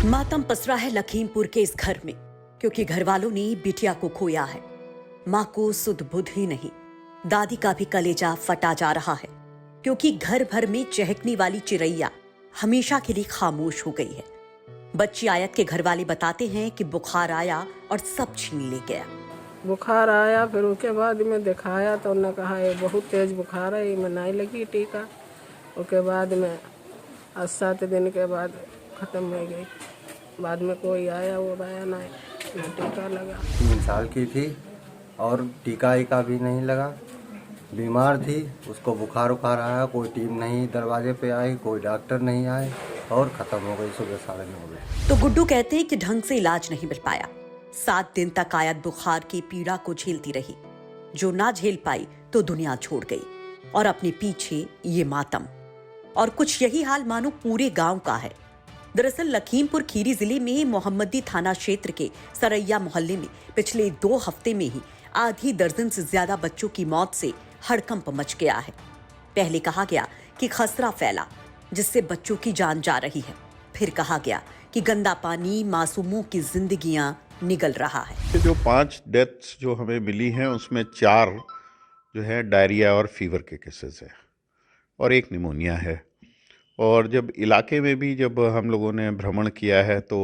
मातम पसरा है लखीमपुर के इस घर में, क्योंकि घर वालों ने बिटिया को खोया है। माँ को सुध बुध ही नहीं, दादी का भी कलेजा फटा जा रहा है, क्योंकि घर भर में चहकने वाली चिरैया हमेशा के लिए खामोश हो गई है। बच्ची आयत के घर वाले बताते हैं कि बुखार आया और सब छीन ले गया। बुखार आया, फिर उसके बाद में दिखाया तो उन्होंने कहा ये बहुत तेज बुखार है, मैं नहीं लगी टीका। उसके बाद में 7 दिन के बाद ख़त्म हो गई। बाद में कोई आया, वो आया नहीं, ना टीका लगा। 3 साल की थी और टीका भी नहीं लगा। बीमार थी, उसको बुखार आया, कोई टीम नहीं दरवाजे पे आई, कोई डॉक्टर नहीं आए और ख़त्म हो गई सुबह 9:30 बजे। तो गुड्डू कहते हैं कि ढंग से इलाज नहीं मिल पाया। 7 दिन तक आयत बुखार की पीड़ा को झेलती रही। जो ना झेल पाई तो दुनिया छोड़ गई और अपने पीछे ये मातम। और कुछ यही हाल मानो पूरे गांव का है। दरअसल लखीमपुर खीरी जिले में मोहम्मदी थाना क्षेत्र के सरैया मोहल्ले में पिछले 2 हफ्ते में ही आधी दर्जन से ज्यादा बच्चों की मौत से हड़कंप मच गया है। पहले कहा गया कि खसरा फैला, जिससे बच्चों की जान जा रही है। फिर कहा गया कि गंदा पानी मासूमों की जिंदगियां निगल रहा है। जो 5 डेथ्स जो हमें मिली हैं उसमें 4 जो है डायरिया और फीवर के केसेस हैं और 1 निमोनिया है। और जब इलाके में भी जब हम लोगों ने भ्रमण किया है तो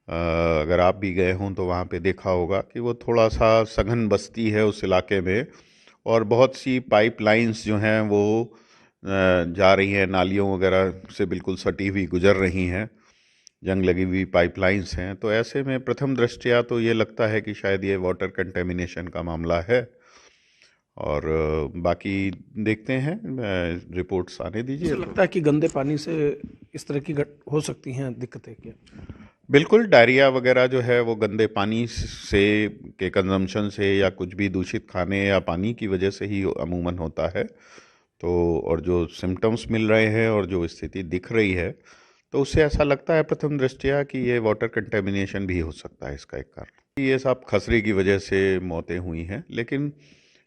अगर आप भी गए हों तो वहाँ पे देखा होगा कि वो थोड़ा सा सघन बस्ती है उस इलाके में और बहुत सी पाइपलाइंस जो हैं वो जा रही हैं, नालियों वगैरह से बिल्कुल सटी हुई गुजर रही हैं, जंग लगी हुई पाइपलाइंस हैं। तो ऐसे में प्रथम दृष्टया तो ये लगता है कि शायद ये वाटर कंटेमिनेशन का मामला है और बाकी देखते हैं, रिपोर्ट्स आने दीजिए। लगता है कि गंदे पानी से इस तरह की हो सकती हैं दिक्कतें क्या? बिल्कुल, डायरिया वगैरह जो है वो गंदे पानी से के कंजम्पशन से या कुछ भी दूषित खाने या पानी की वजह से ही अमूमन होता है। तो और जो सिम्टम्स मिल रहे हैं और जो स्थिति दिख रही है तो उससे ऐसा लगता है प्रथम दृष्टया कि ये वाटर कंटेमिनेशन भी हो सकता है इसका एक कारण। ये सब खसरे की वजह से मौतें हुई हैं, लेकिन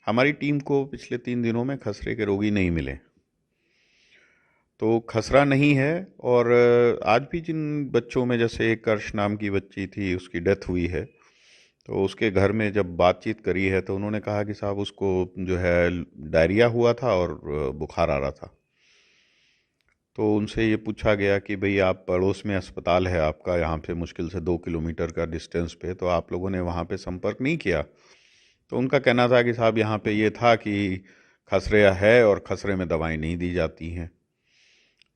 हमारी टीम को पिछले 3 दिनों में खसरे के रोगी नहीं मिले, तो खसरा नहीं है। और आज भी जिन बच्चों में, जैसे एक कर्ष नाम की बच्ची थी, उसकी डेथ हुई है, तो उसके घर में जब बातचीत करी है तो उन्होंने कहा कि साहब उसको जो है डायरिया हुआ था और बुखार आ रहा था। तो उनसे ये पूछा गया कि भाई आप पड़ोस में अस्पताल है आपका, यहाँ पे मुश्किल से 2 किलोमीटर का डिस्टेंस पे, तो आप लोगों ने वहाँ पे संपर्क नहीं किया? तो उनका कहना था कि साहब यहाँ पे ये था कि खसरा है और खसरे में दवाएं नहीं दी जाती हैं।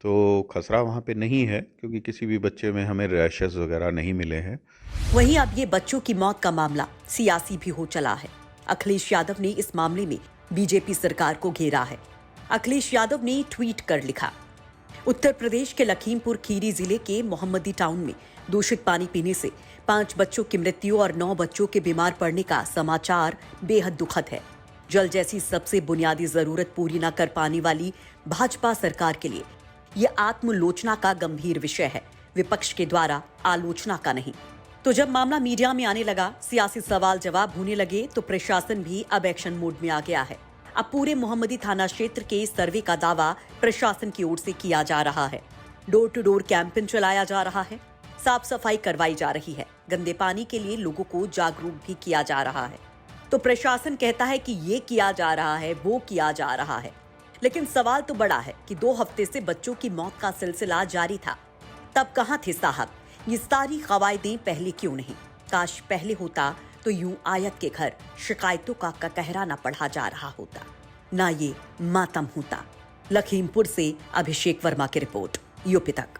तो खसरा वहाँ पे नहीं है क्योंकि किसी भी बच्चे में हमें रैशेस वगैरह नहीं मिले हैं। वहीं अब ये बच्चों की मौत का मामला सियासी भी हो चला है। अखिलेश यादव ने इस मामले में बीजेपी सरकार को घेरा है। अखिलेश यादव ने ट्वीट कर लिखा, उत्तर प्रदेश के लखीमपुर खीरी जिले के मोहम्मदी टाउन में दूषित पानी पीने से 5 बच्चों की मृत्यु और 9 बच्चों के बीमार पड़ने का समाचार बेहद दुखद है। जल जैसी सबसे बुनियादी जरूरत पूरी न कर पाने वाली भाजपा सरकार के लिए ये आत्मलोचना का गंभीर विषय है, विपक्ष के द्वारा आलोचना का नहीं। तो जब मामला मीडिया में आने लगा, सियासी सवाल जवाब होने लगे, तो प्रशासन भी अब एक्शन मोड में आ गया है। अब पूरे मोहम्मदी थाना क्षेत्र के सर्वे का दावा प्रशासन की ओर से किया जा रहा है। डोर टू डोर कैंपेन चलाया जा रहा है, साफ सफाई करवाई जा रही है, गंदे पानी के लिए लोगों को जागरूक भी किया जा रहा है। तो प्रशासन कहता है कि ये किया जा रहा है, वो किया जा रहा है, लेकिन सवाल तो बड़ा है कि 2 हफ्ते से बच्चों की मौत का सिलसिला जारी था, तब कहां थे साहब? ये सारी कवायदें पहले क्यों नहीं? काश पहले होता तो यूं आयत के घर शिकायतों का कहरा न पढ़ा जा रहा होता, ना ये मातम होता। लखीमपुर से अभिषेक वर्मा की रिपोर्ट, यूपी तक।